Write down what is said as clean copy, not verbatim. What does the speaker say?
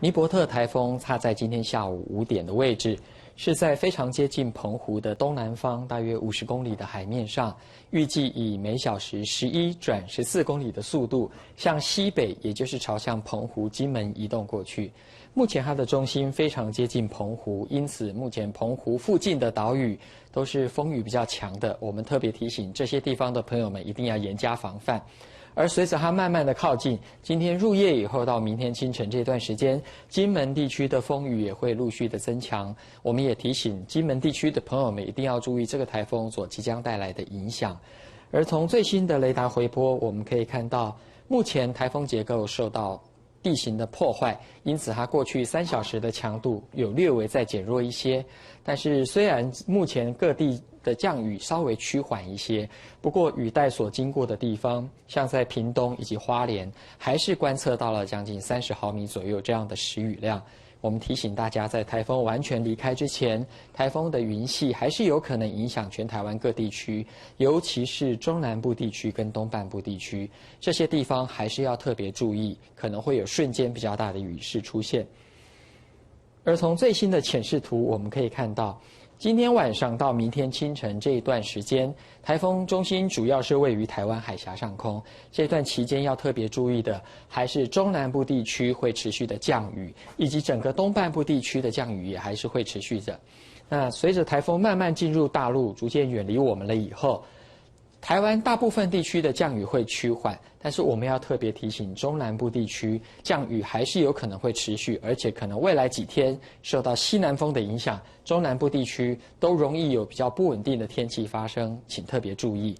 尼伯特台风它在今天下午5点的位置，是在非常接近澎湖的东南方，大约50公里的海面上，预计以每小时11转14公里的速度向西北，也就是朝向澎湖、金门移动过去。目前它的中心非常接近澎湖，因此目前澎湖附近的岛屿都是风雨比较强的。我们特别提醒这些地方的朋友们一定要严加防范。而随着它慢慢的靠近，今天入夜以后到明天清晨这段时间，金门地区的风雨也会陆续的增强。我们也提醒金门地区的朋友们一定要注意这个台风所即将带来的影响。而从最新的雷达回波，我们可以看到，目前台风结构受到地形的破坏，因此它过去3小时的强度有略微再减弱一些。但是虽然目前各地的降雨稍微趋缓一些，不过雨带所经过的地方，像在屏东以及花莲，还是观测到了将近30毫米左右这样的时雨量。我们提醒大家，在台风完全离开之前，台风的云系还是有可能影响全台湾各地区，尤其是中南部地区跟东半部地区，这些地方还是要特别注意，可能会有瞬间比较大的雨势出现。而从最新的潜势图，我们可以看到，今天晚上到明天清晨这一段时间，台风中心主要是位于台湾海峡上空。这段期间要特别注意的，还是中南部地区会持续的降雨，以及整个东半部地区的降雨也还是会持续着。那随着台风慢慢进入大陆，逐渐远离我们了以后，台湾大部分地区的降雨会趋缓，但是我们要特别提醒中南部地区，降雨还是有可能会持续，而且可能未来几天受到西南风的影响，中南部地区都容易有比较不稳定的天气发生，请特别注意。